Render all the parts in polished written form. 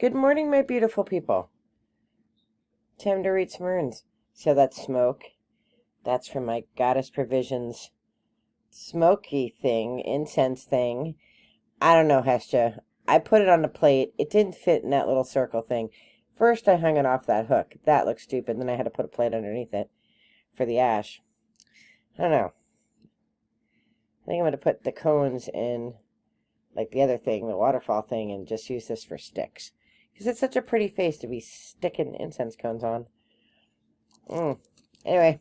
Good morning, my beautiful people. Time to read some runes. So that smoke, that's from my Goddess Provisions smoky thing, incense thing. I don't know, Hestia. I put it on a plate. It didn't fit in that little circle thing. First, I hung it off that hook. That looked stupid. Then I had to put a plate underneath it for the ash. I don't know. I think I'm going to put the cones in, like the other thing, the waterfall thing, and just use this for sticks. Because it's such a pretty face to be sticking incense cones on. Anyway,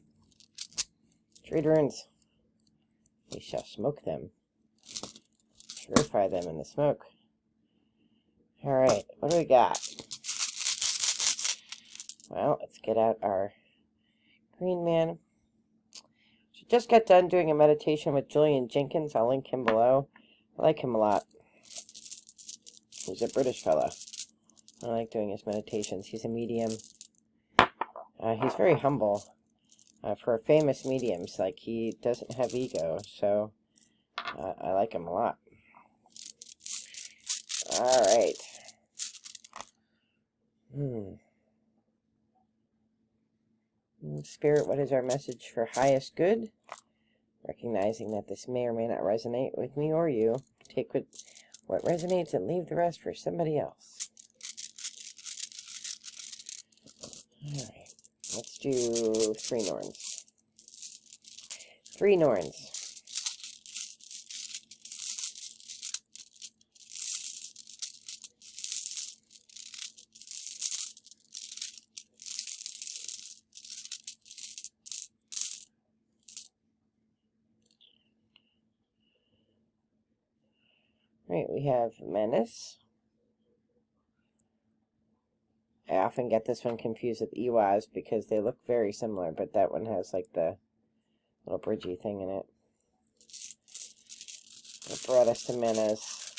let's read runes. We shall smoke them. Purify them in the smoke. Alright, what do we got? Well, let's get out our green man. She just got done doing a meditation with Julian Jenkins. I'll link him below. I like him a lot. He's a British fellow. I like doing his meditations. He's a medium. He's very humble. For famous mediums, like, he doesn't have ego, so I like him a lot. Alright. Spirit, what is our message for highest good? Recognizing that this may or may not resonate with me or you. Take what resonates and leave the rest for somebody else. Alright. Let's do 3 Norns. 3 Norns. Right, we have Menace. I often get this one confused with Ewaz because they look very similar, but that one has like the little bridgey thing in it. It brought us to Menace.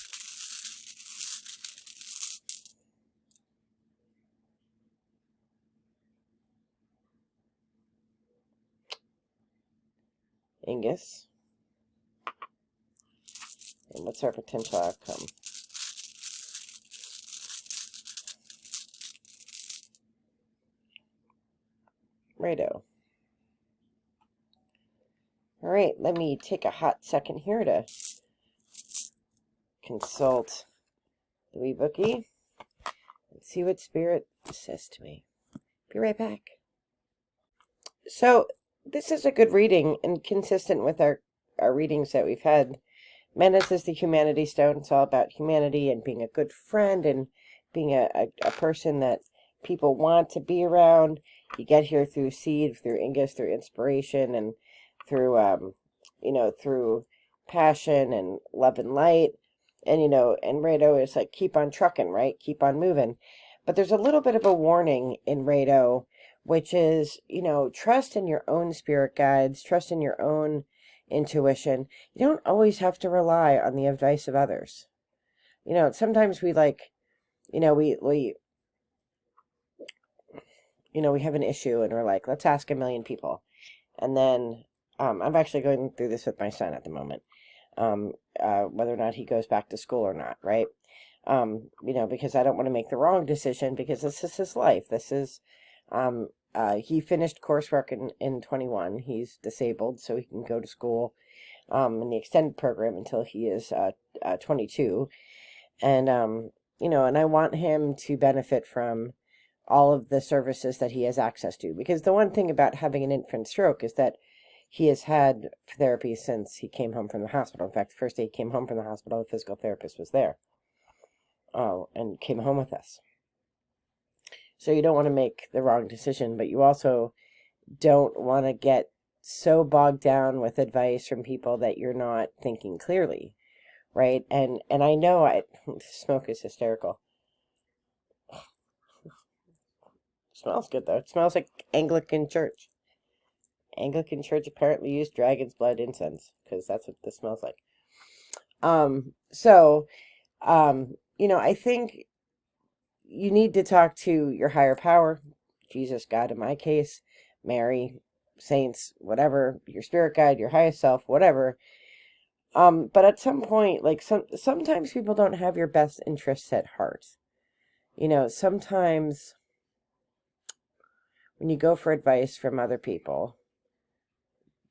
Ingus. And what's our potential outcome? Righto. Alright, let me take a hot second here to consult the wee bookie and see what Spirit says to me. Be right back. So, this is a good reading and consistent with our readings that we've had. Menace is the Humanity Stone. It's all about humanity and being a good friend and being a person that people want to be around. You get here through Seed, through Ingus, through inspiration, and through, through passion and love and light. And, and Rado is like, keep on trucking, right? Keep on moving. But there's a little bit of a warning in Rado, which is, trust in your own spirit guides, trust in your own intuition. You don't always have to rely on the advice of others. Sometimes we we have an issue and we're like, let's ask 1,000,000 people. And then, I'm actually going through this with my son at the moment, whether or not he goes back to school or not, right? Because I don't want to make the wrong decision, because this is his life. This is, he finished coursework in 21. He's disabled, so he can go to school in the extended program until he is 22. And, and I want him to benefit from all of the services that he has access to. Because the one thing about having an infant stroke is that he has had therapy since he came home from the hospital. In fact, the first day he came home from the hospital, the physical therapist was there. And came home with us. So you don't want to make the wrong decision, but you also don't want to get so bogged down with advice from people that you're not thinking clearly, right? And I know smoke is hysterical. Smells good though. It smells like Anglican Church. Anglican Church apparently used dragon's blood incense, because that's what this smells like. I think you need to talk to your higher power, Jesus, God in my case, Mary, saints, whatever, your spirit guide, your highest self, whatever. But at some point, like sometimes people don't have your best interests at heart. You know, sometimes when you go for advice from other people,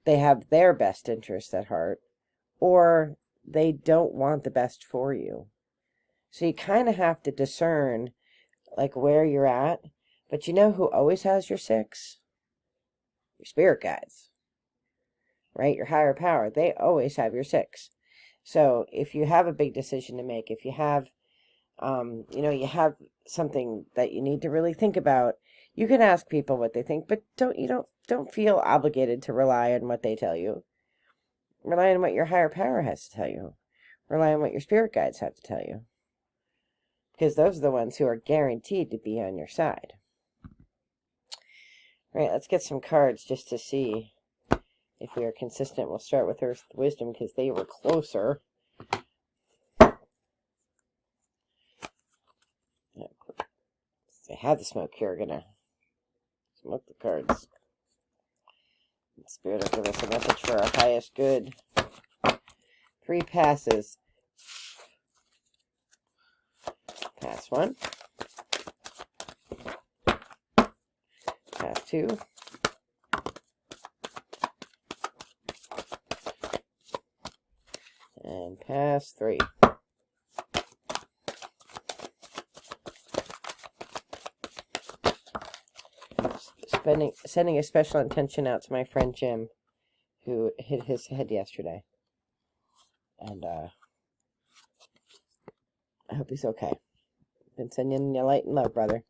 they have their best interests at heart, or they don't want the best for you. So you kind of have to discern, like, where you're at. But you know who always has your six? Your spirit guides, right? Your higher power. They always have your six. So if you have a big decision to make, if you have, you have something that you need to really think about, you can ask people what they think, but don't feel obligated to rely on what they tell you. Rely on what your higher power has to tell you. Rely on what your spirit guides have to tell you. Because those are the ones who are guaranteed to be on your side. All right, let's get some cards just to see if we are consistent. We'll start with Earth Wisdom because they were closer. I have the smoke here. We're gonna smoke the cards. Spirit will give us a message for our highest good. 3 passes. Pass 1. Pass 2. And pass 3. Sending a special intention out to my friend Jim, who hit his head yesterday. And I hope he's okay. Been sending you light and love, brother.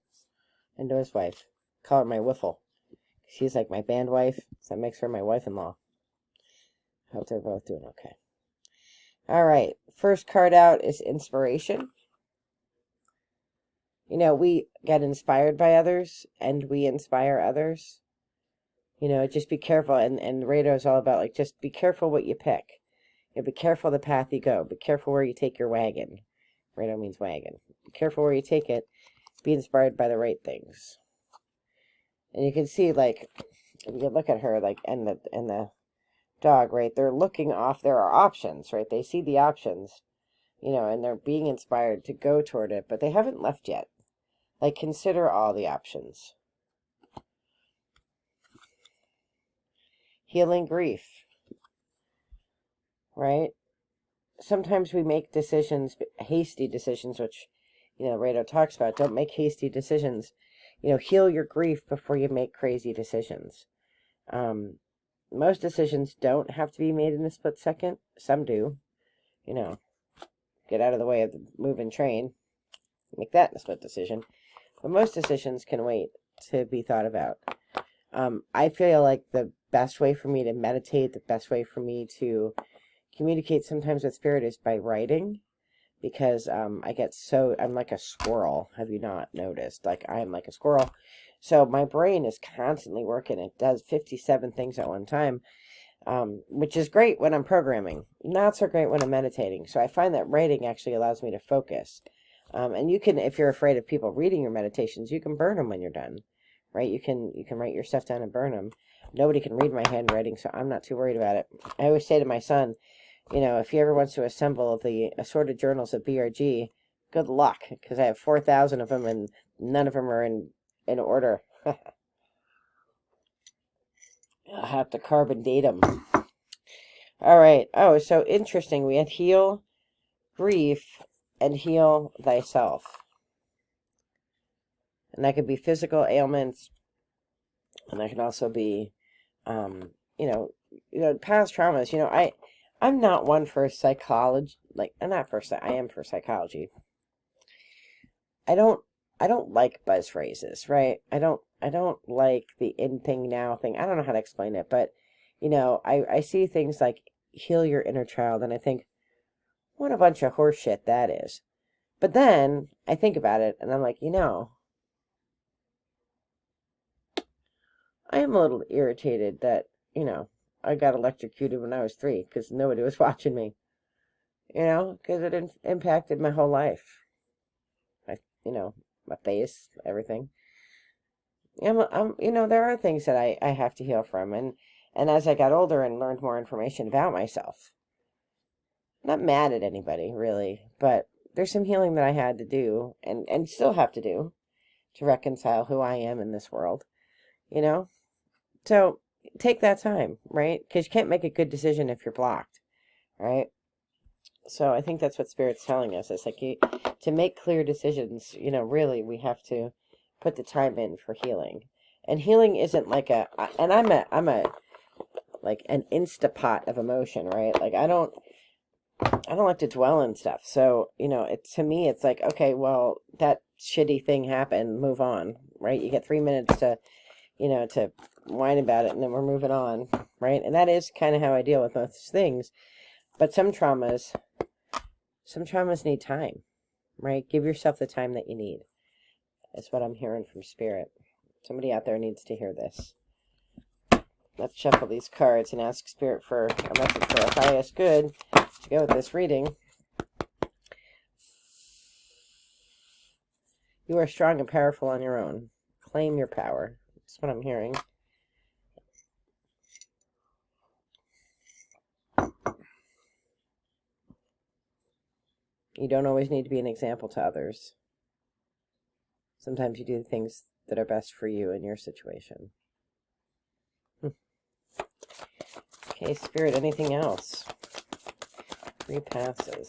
And to his wife. Call her my wiffle. She's like my band wife, so that makes her my wife-in-law. Hope they're both doing okay. Alright, first card out is Inspiration. You know, we get inspired by others, and we inspire others. You know, just be careful, and Radar is all about, like, just be careful what you pick. You know, be careful the path you go. Be careful where you take your wagon. Radar means wagon. Be careful where you take it. Be inspired by the right things. And you can see, like, if you look at her, like, and the dog, right? They're looking off. There are options, right? They see the options, you know, and they're being inspired to go toward it, but they haven't left yet. Like, consider all the options. Healing grief, right? Sometimes we make decisions, hasty decisions, which, you know, Radar talks about. Don't make hasty decisions. You know, heal your grief before you make crazy decisions. Most decisions don't have to be made in a split second. Some do. You know, get out of the way of the moving train. Make that in a split decision. But most decisions can wait to be thought about. I feel like the best way for me to meditate, the best way for me to communicate sometimes with spirit is by writing. Because I'm like a squirrel. Have you not noticed? Like, I'm like a squirrel. So my brain is constantly working. It does 57 things at one time, which is great when I'm programming. Not so great when I'm meditating. So I find that writing actually allows me to focus. And you can, if you're afraid of people reading your meditations, you can burn them when you're done, right? You can write your stuff down and burn them. Nobody can read my handwriting, so I'm not too worried about it. I always say to my son, you know, if he ever wants to assemble the assorted journals of BRG, good luck, because I have 4,000 of them, and none of them are in order. I'll have to carbon date them. All right. Oh, so interesting. We had heal grief and heal thyself. And that could be physical ailments, and that can also be, past traumas. You know, I'm not one for psychology. Like, I'm not for. I am for psychology. I don't like buzz phrases, right? I don't like the in thing now thing. I don't know how to explain it, but you know, I see things like heal your inner child, and I think, what a bunch of horse shit that is. But then I think about it, and I'm like, you know, I am a little irritated that, you know, I got electrocuted when I was 3 because nobody was watching me. You know, because it impacted my whole life. My face, everything. There are things that I have to heal from, and as I got older and learned more information about myself, I'm not mad at anybody really, but there's some healing that I had to do and still have to do to reconcile who I am in this world, you know? So take that time, right? Because you can't make a good decision if you're blocked, right? So I think that's what Spirit's telling us. It's like to make clear decisions, really we have to put the time in for healing. And healing isn't like and I'm like an Instapot of emotion, right? Like I don't like to dwell in stuff. So, to me it's like, okay, well, that shitty thing happened, move on, right? You get 3 minutes to whine about it, and then we're moving on, right? And that is kind of how I deal with most things. But some traumas need time, right? Give yourself the time that you need. That's what I'm hearing from Spirit. Somebody out there needs to hear this. Let's shuffle these cards and ask Spirit for a message for our highest good to go with this reading. You are strong and powerful on your own. Claim your power. That's what I'm hearing. You don't always need to be an example to others. Sometimes you do the things that are best for you in your situation. Okay, Spirit, anything else? 3 passes.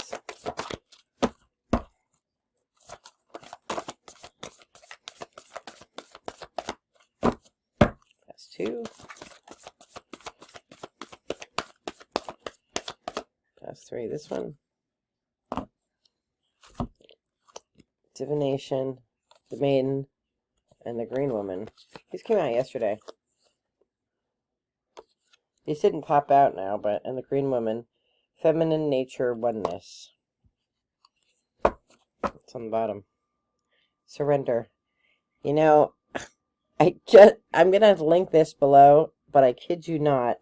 Pass 2. Pass 3, this one. Divination, the Maiden, and the Green Woman. These came out yesterday. These didn't pop out now, but and the Green Woman, feminine nature, oneness. It's on the bottom. Surrender. I'm gonna link this below, but I kid you not,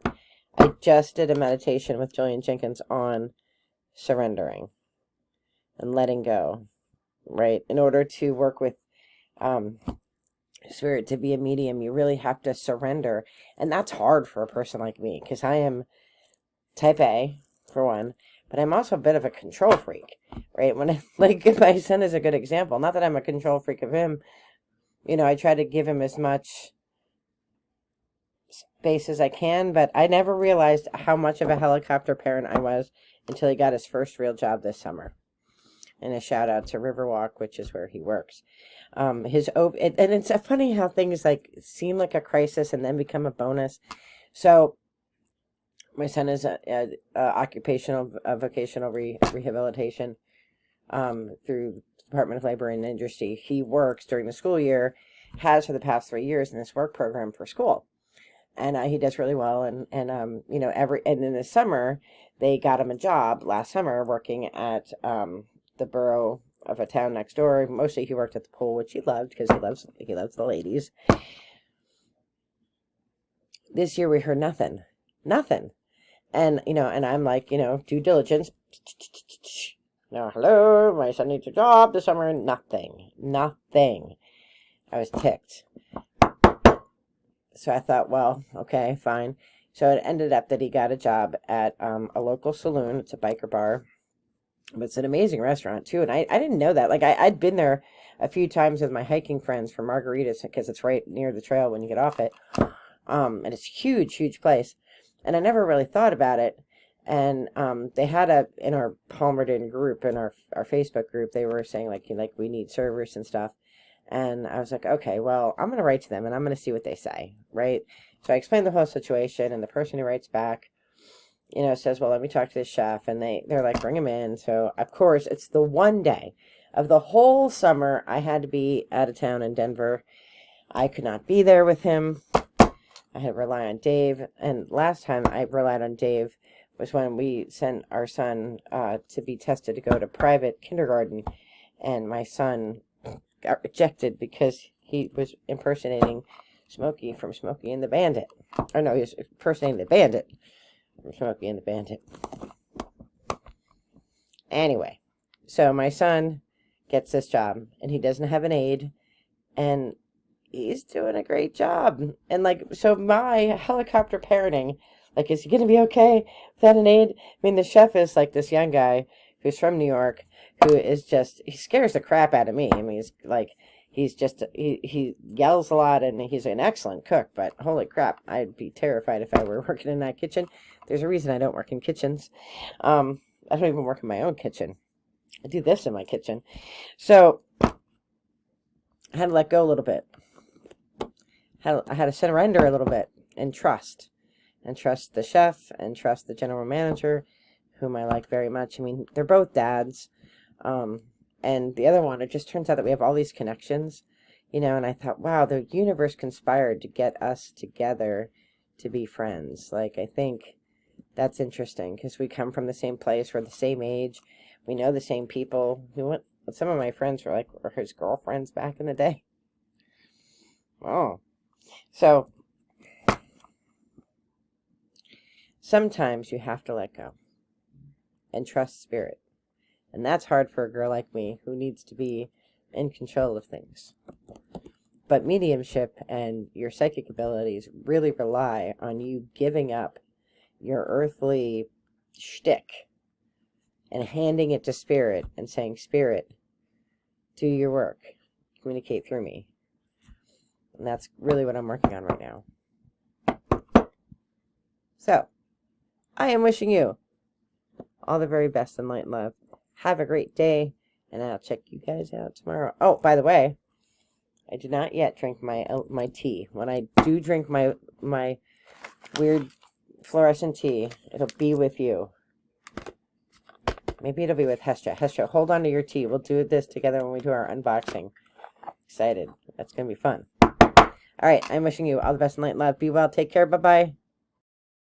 I just did a meditation with Julian Jenkins on surrendering and letting go. Right? In order to work with Spirit, to be a medium, you really have to surrender. And that's hard for a person like me, because I am type A, for one, but I'm also a bit of a control freak, right? My son is a good example. Not that I'm a control freak of him. I try to give him as much space as I can, but I never realized how much of a helicopter parent I was until he got his first real job this summer. And a shout out to Riverwalk, which is where he works. And it's funny how things like seem like a crisis and then become a bonus. So my son is a vocational rehabilitation through the Department of Labor and Industry. He works during the school year, has for the past 3 years in this work program for school. And he does really well. And in the summer, they got him a job last summer working at the borough of a town next door. Mostly he worked at the pool, which he loved because he loves the ladies. This year we heard nothing. And and I'm like, due diligence. No, hello, my son needs a job this summer. Nothing. I was ticked. So I thought, well, okay, fine. So it ended up that he got a job at a local saloon. It's a biker bar. But it's an amazing restaurant, too. And I didn't know that. Like, I'd been there a few times with my hiking friends for margaritas because it's right near the trail when you get off it. And it's a huge place. And I never really thought about it. And they had in our Palmerton group, in our Facebook group, they were saying, like, we need servers and stuff. And I was like, okay, well, I'm going to write to them and I'm going to see what they say, right? So I explained the whole situation, and the person who writes back, says, well, let me talk to the chef. And they're like, bring him in. So, of course, it's the one day of the whole summer I had to be out of town in Denver. I could not be there with him. I had to rely on Dave. And last time I relied on Dave was when we sent our son to be tested to go to private kindergarten. And my son got rejected because he was impersonating Smokey from Smokey and the Bandit. Or no, he was impersonating the Bandit from Smokey and the Bandit. Anyway, so my son gets this job, and he doesn't have an aide, and he's doing a great job. And so my helicopter parenting, is he going to be okay without an aide? I mean, the chef is like this young guy who's from New York, who is just, he scares the crap out of me. I mean, he's like, he yells a lot, and he's an excellent cook, but holy crap, I'd be terrified if I were working in that kitchen. There's a reason I don't work in kitchens. I don't even work in my own kitchen. I do this in my kitchen. So I had to let go a little bit. I had to surrender a little bit and trust the chef and trust the general manager, whom I like very much. I mean, they're both dads. And the other one, it just turns out that we have all these connections, you know, and I thought, wow, the universe conspired to get us together to be friends. Like, I think that's interesting because we come from the same place, we're the same age, we know the same people. Some of my friends were his girlfriends back in the day. Oh. So, sometimes you have to let go and trust spirit. And that's hard for a girl like me who needs to be in control of things. But mediumship and your psychic abilities really rely on you giving up your earthly shtick and handing it to spirit and saying, Spirit, do your work. Communicate through me. And that's really what I'm working on right now. So, I am wishing you all the very best in light and love. Have a great day, and I'll check you guys out tomorrow. Oh, by the way, I did not yet drink my tea. When I do drink my weird fluorescent tea, it'll be with you. Maybe it'll be with Hestra. Hestra, hold on to your tea. We'll do this together when we do our unboxing. Excited. That's going to be fun. All right, I'm wishing you all the best in light and love. Be well. Take care. Bye-bye.